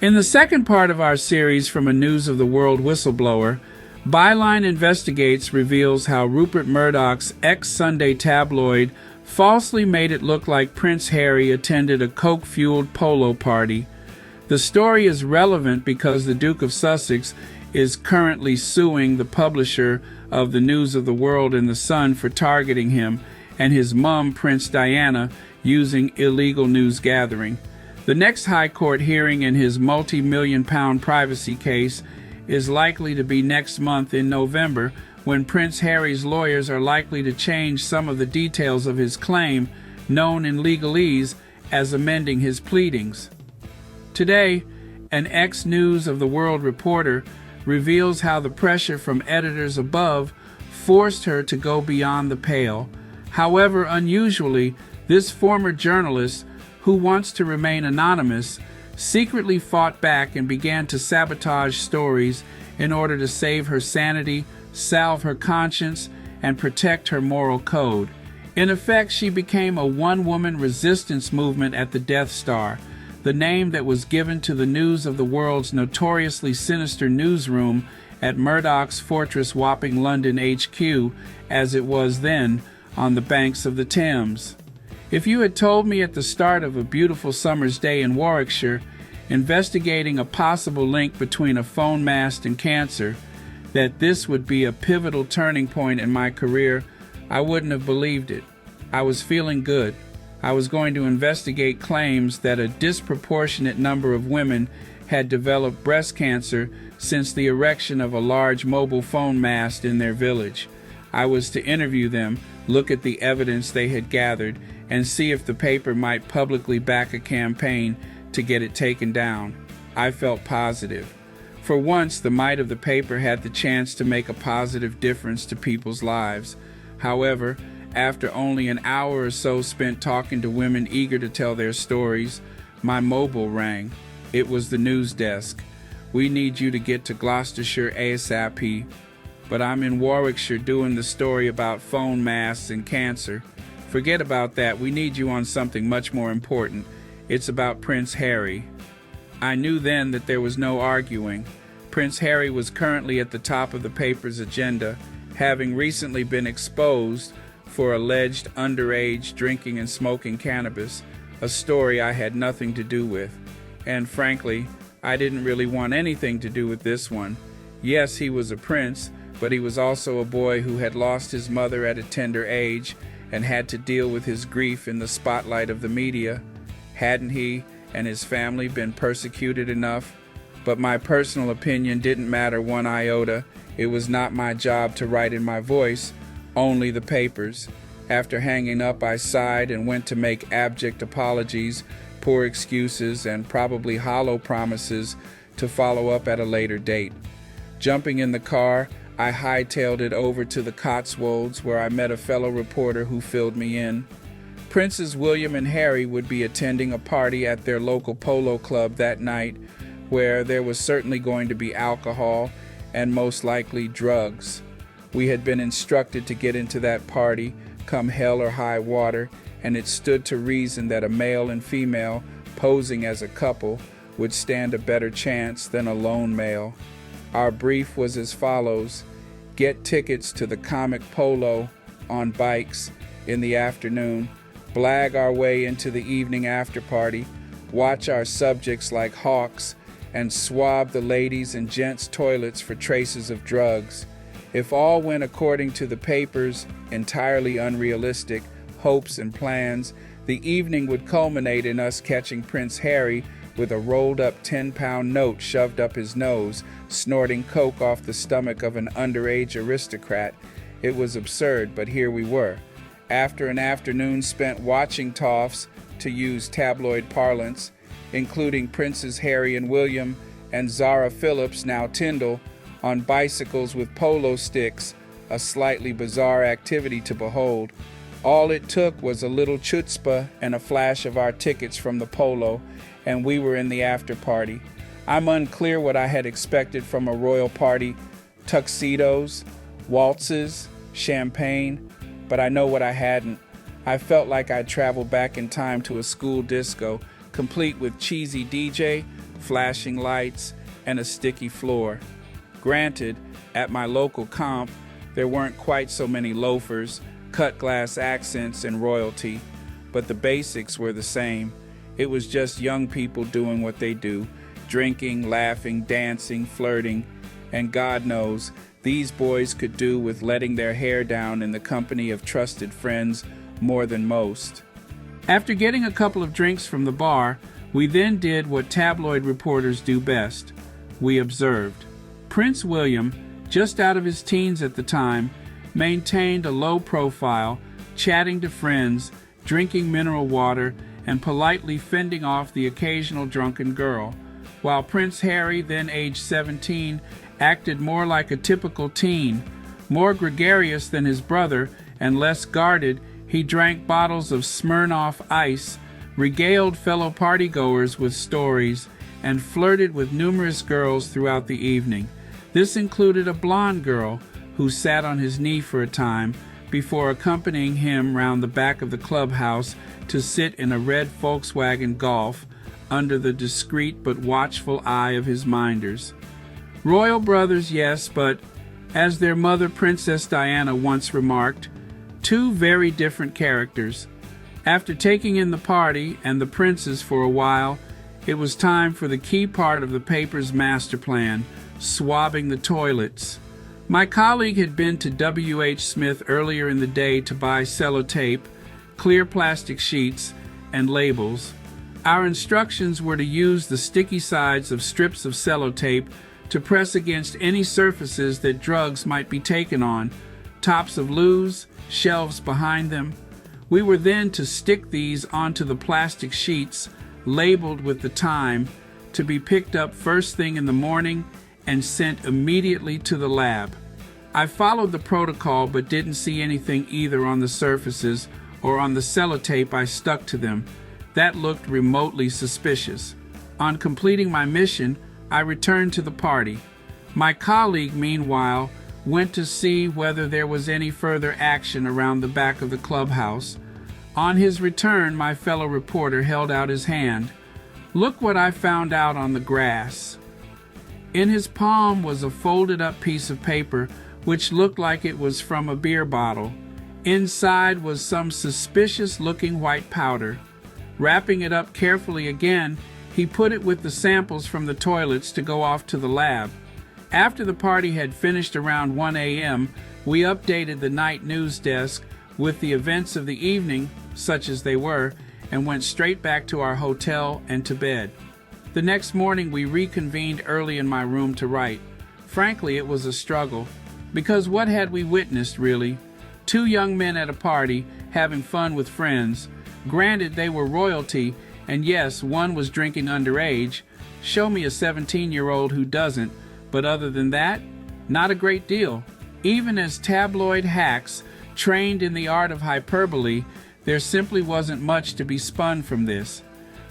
In the second part of our series from a News of the World whistleblower, Byline Investigates reveals how Rupert Murdoch's ex-Sunday tabloid falsely made it look like Prince Harry attended a coke-fueled polo party. The story is relevant because the Duke of Sussex is currently suing the publisher of the News of the World and the Sun for targeting him and his mum, Prince Diana, using illegal news gathering. The next High Court hearing in his multi-million-pound privacy case is likely to be next month in November, when Prince Harry's lawyers are likely to change some of the details of his claim, known in legalese as amending his pleadings. Today, an ex-News of the World reporter reveals how the pressure from editors above forced her to go beyond the pale. However, unusually, this former journalist, who wants to remain anonymous, secretly fought back and began to sabotage stories in order to save her sanity, salve her conscience, and protect her moral code. In effect, she became a one-woman resistance movement at the Death Star, the name that was given to the News of the World's notoriously sinister newsroom at Murdoch's Fortress Wapping London HQ, as it was then, on the banks of the Thames. If you had told me at the start of a beautiful summer's day in Warwickshire, investigating a possible link between a phone mast and cancer, that this would be a pivotal turning point in my career, I wouldn't have believed it. I was feeling good. I was going to investigate claims that a disproportionate number of women had developed breast cancer since the erection of a large mobile phone mast in their village. I was to interview them, look at the evidence they had gathered, and see if the paper might publicly back a campaign to get it taken down. I felt positive. For once, the might of the paper had the chance to make a positive difference to people's lives. However, after only an hour or so spent talking to women eager to tell their stories, my mobile rang. It was the news desk. "We need you to get to Gloucestershire ASAP." "But I'm in Warwickshire doing the story about phone masts and cancer." "Forget about that. We need you on something much more important. It's about Prince Harry." I knew then that there was no arguing. Prince Harry was currently at the top of the paper's agenda, having recently been exposed for alleged underage drinking and smoking cannabis, a story I had nothing to do with. And frankly, I didn't really want anything to do with this one. Yes, he was a prince, but he was also a boy who had lost his mother at a tender age and had to deal with his grief in the spotlight of the media. Hadn't he and his family been persecuted enough? But my personal opinion didn't matter one iota. It was not my job to write in my voice, only the paper's. After hanging up, I sighed and went to make abject apologies, poor excuses, and probably hollow promises to follow up at a later date. Jumping in the car, I hightailed it over to the Cotswolds, where I met a fellow reporter who filled me in. Princes William and Harry would be attending a party at their local polo club that night, where there was certainly going to be alcohol and most likely drugs. We had been instructed to get into that party, come hell or high water, and it stood to reason that a male and female posing as a couple would stand a better chance than a lone male. Our brief was as follows: get tickets to the comic polo on bikes in the afternoon, blag our way into the evening after party, watch our subjects like hawks, and swab the ladies' and gents' toilets for traces of drugs. If all went according to the paper's entirely unrealistic hopes and plans, the evening would culminate in us catching Prince Harry with a rolled-up 10-pound note shoved up his nose, snorting coke off the stomach of an underage aristocrat. It was absurd, but here we were. After an afternoon spent watching toffs, to use tabloid parlance, including Princes Harry and William and Zara Phillips, now Tyndall, on bicycles with polo sticks, a slightly bizarre activity to behold. All it took was a little chutzpah and a flash of our tickets from the polo, and we were in the after party. I'm unclear what I had expected from a royal party: tuxedos, waltzes, champagne, but I know what I hadn't. I felt like I'd traveled back in time to a school disco, complete with cheesy DJ, flashing lights, and a sticky floor. Granted, at my local comp, there weren't quite so many loafers, cut glass accents, and royalty, but the basics were the same. It was just young people doing what they do, drinking, laughing, dancing, flirting, and God knows, these boys could do with letting their hair down in the company of trusted friends more than most. After getting a couple of drinks from the bar, we then did what tabloid reporters do best. We observed. Prince William, just out of his teens at the time, maintained a low profile, chatting to friends, drinking mineral water, and politely fending off the occasional drunken girl, while Prince Harry, then aged 17, acted more like a typical teen. More gregarious than his brother and less guarded, he drank bottles of Smirnoff Ice, regaled fellow partygoers with stories, and flirted with numerous girls throughout the evening. This included a blonde girl who sat on his knee for a time before accompanying him round the back of the clubhouse to sit in a red Volkswagen Golf under the discreet but watchful eye of his minders. Royal brothers, yes, but, as their mother Princess Diana once remarked, two very different characters. After taking in the party and the princes for a while, it was time for the key part of the paper's master plan, swabbing the toilets. My colleague had been to W.H. Smith earlier in the day to buy sellotape, clear plastic sheets, and labels. Our instructions were to use the sticky sides of strips of sellotape to press against any surfaces that drugs might be taken on, tops of loos, shelves behind them. We were then to stick these onto the plastic sheets, labeled with the time, to be picked up first thing in the morning and sent immediately to the lab. I followed the protocol but didn't see anything either on the surfaces or on the sellotape I stuck to them. That looked remotely suspicious. On completing my mission, I returned to the party. My colleague, meanwhile, went to see whether there was any further action around the back of the clubhouse. On his return, my fellow reporter held out his hand. "Look what I found out on the grass." In his palm was a folded-up piece of paper which looked like it was from a beer bottle. Inside was some suspicious-looking white powder. Wrapping it up carefully again, he put it with the samples from the toilets to go off to the lab. After the party had finished around 1 a.m., we updated the night news desk with the events of the evening, such as they were, and went straight back to our hotel and to bed. The next morning we reconvened early in my room to write. Frankly, it was a struggle, because what had we witnessed, really? Two young men at a party, having fun with friends. Granted, they were royalty, and yes, one was drinking underage. Show me a 17-year-old who doesn't, but other than that, not a great deal. Even as tabloid hacks, trained in the art of hyperbole, there simply wasn't much to be spun from this.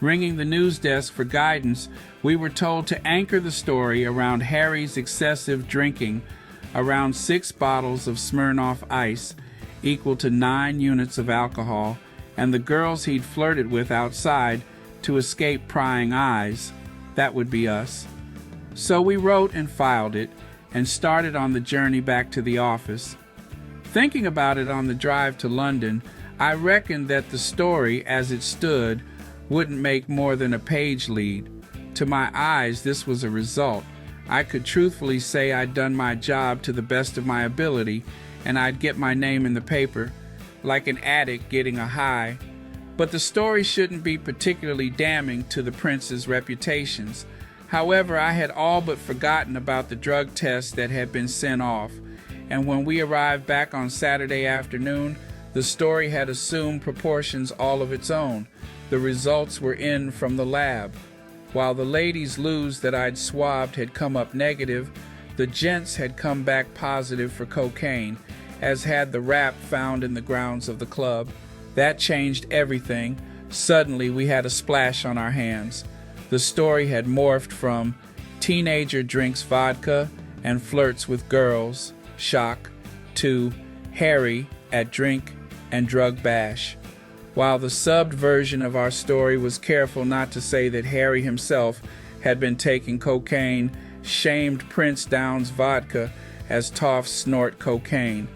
Ringing the news desk for guidance, we were told to anchor the story around Harry's excessive drinking, around 6 bottles of Smirnoff Ice, equal to 9 units of alcohol, and the girls he'd flirted with outside to escape prying eyes. That would be us. So we wrote and filed it, and started on the journey back to the office. Thinking about it on the drive to London, I reckoned that the story, as it stood, wouldn't make more than a page lead. To my eyes, this was a result. I could truthfully say I'd done my job to the best of my ability, and I'd get my name in the paper, like an addict getting a high. But the story shouldn't be particularly damning to the prince's reputations. However, I had all but forgotten about the drug test that had been sent off, and when we arrived back on Saturday afternoon, the story had assumed proportions all of its own. The results were in from the lab. While the ladies' loos that I'd swabbed had come up negative, the gents had come back positive for cocaine, as had the wrap found in the grounds of the club. That changed everything. Suddenly we had a splash on our hands. The story had morphed from teenager drinks vodka and flirts with girls, shock, to Harry at drink and drug bash. While the subbed version of our story was careful not to say that Harry himself had been taking cocaine, shamed Prince downs vodka as toffs snort cocaine.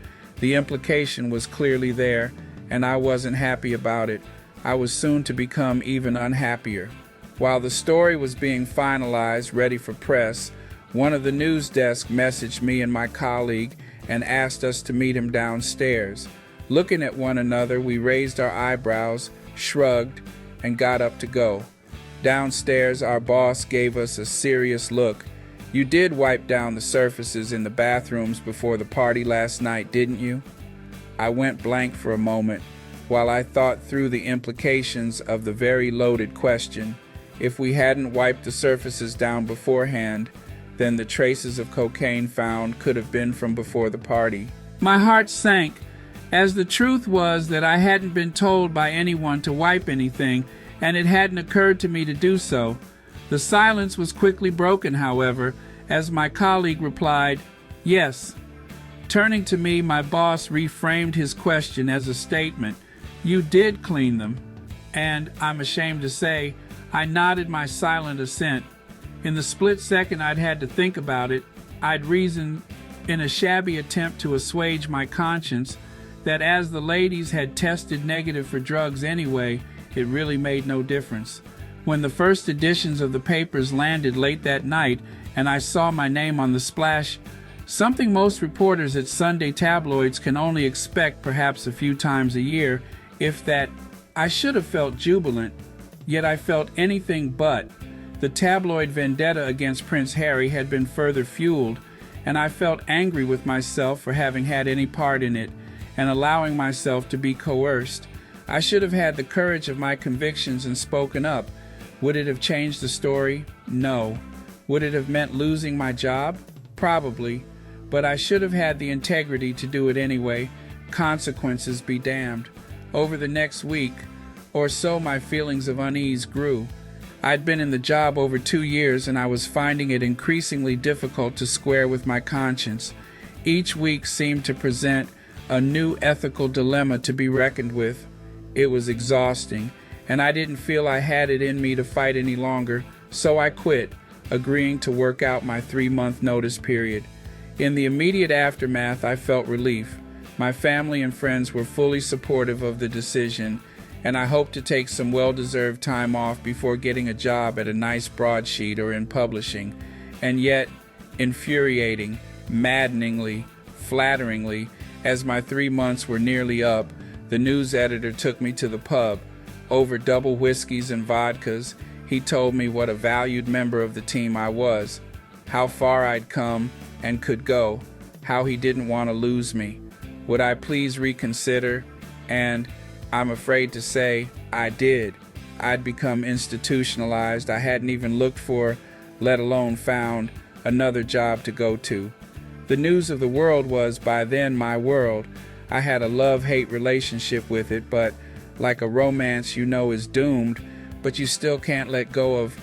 The implication was clearly there, and I wasn't happy about it. I was soon to become even unhappier. While the story was being finalized, ready for press, one of the news desk messaged me and my colleague and asked us to meet him downstairs. Looking at one another, we raised our eyebrows, shrugged, and got up to go. Downstairs, our boss gave us a serious look. "You did wipe down the surfaces in the bathrooms before the party last night, didn't you?" I went blank for a moment while I thought through the implications of the very loaded question. If we hadn't wiped the surfaces down beforehand, then the traces of cocaine found could have been from before the party. My heart sank, as the truth was that I hadn't been told by anyone to wipe anything, and it hadn't occurred to me to do so. The silence was quickly broken, however, as my colleague replied, "Yes." Turning to me, my boss reframed his question as a statement. "You did clean them." And, I'm ashamed to say, I nodded my silent assent. In the split second I'd had to think about it, I'd reasoned, in a shabby attempt to assuage my conscience, that as the ladies had tested negative for drugs anyway, it really made no difference. When the first editions of the papers landed late that night and I saw my name on the splash, something most reporters at Sunday tabloids can only expect perhaps a few times a year, if that, I should have felt jubilant, yet I felt anything but. The tabloid vendetta against Prince Harry had been further fueled, and I felt angry with myself for having had any part in it and allowing myself to be coerced. I should have had the courage of my convictions and spoken up. Would it have changed the story? No. Would it have meant losing my job? Probably. But I should have had the integrity to do it anyway. Consequences be damned. Over the next week or so, my feelings of unease grew. I'd been in the job over 2 years, and I was finding it increasingly difficult to square with my conscience. Each week seemed to present a new ethical dilemma to be reckoned with. It was exhausting, and I didn't feel I had it in me to fight any longer, so I quit, agreeing to work out my 3-month notice period. In the immediate aftermath, I felt relief. My family and friends were fully supportive of the decision, and I hoped to take some well-deserved time off before getting a job at a nice broadsheet or in publishing. And yet, infuriating, maddeningly, flatteringly, as my 3 months were nearly up, the news editor took me to the pub. Over double whiskeys and vodkas, he told me what a valued member of the team I was, how far I'd come and could go, how he didn't want to lose me. Would I please reconsider? And I'm afraid to say I did. I'd become institutionalized. I hadn't even looked for, let alone found, another job to go to. The news of the world was, by then, my world. I had a love-hate relationship with it, but like a romance you know is doomed, but you still can't let go of.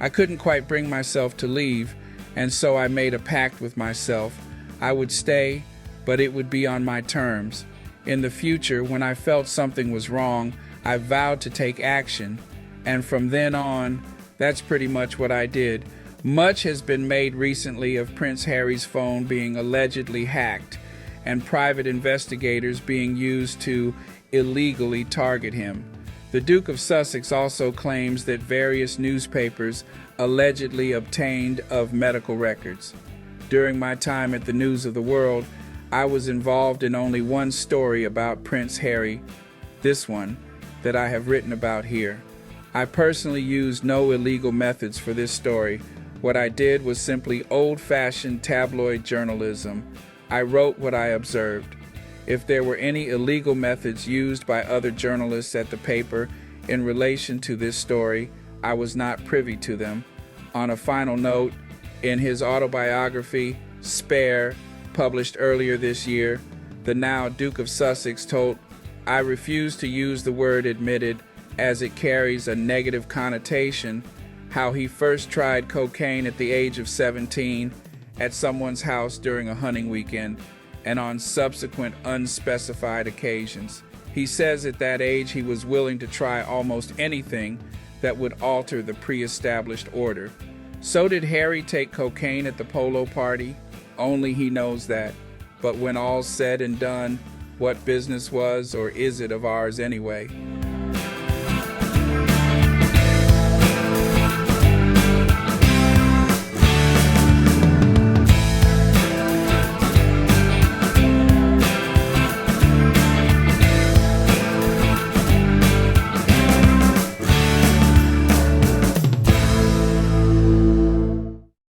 I couldn't quite bring myself to leave, and so I made a pact with myself. I would stay, but it would be on my terms. In the future, when I felt something was wrong, I vowed to take action, and from then on, that's pretty much what I did. Much has been made recently of Prince Harry's phone being allegedly hacked, and private investigators being used to illegally target him. The Duke of Sussex also claims that various newspapers allegedly obtained of medical records. During my time at the News of the World, I was involved in only one story about Prince Harry, this one, that I have written about here. I personally used no illegal methods for this story. What I did was simply old-fashioned tabloid journalism. I wrote what I observed. If there were any illegal methods used by other journalists at the paper in relation to this story, I was not privy to them. On a final note, in his autobiography, Spare, published earlier this year, the now Duke of Sussex told, "I refuse to use the word admitted as it carries a negative connotation, how he first tried cocaine at the age of 17 at someone's house during a hunting weekend and on subsequent unspecified occasions. He says at that age he was willing to try almost anything that would alter the pre-established order. So did Harry take cocaine at the polo party? Only he knows that. But when all's said and done, what business was or is it of ours anyway?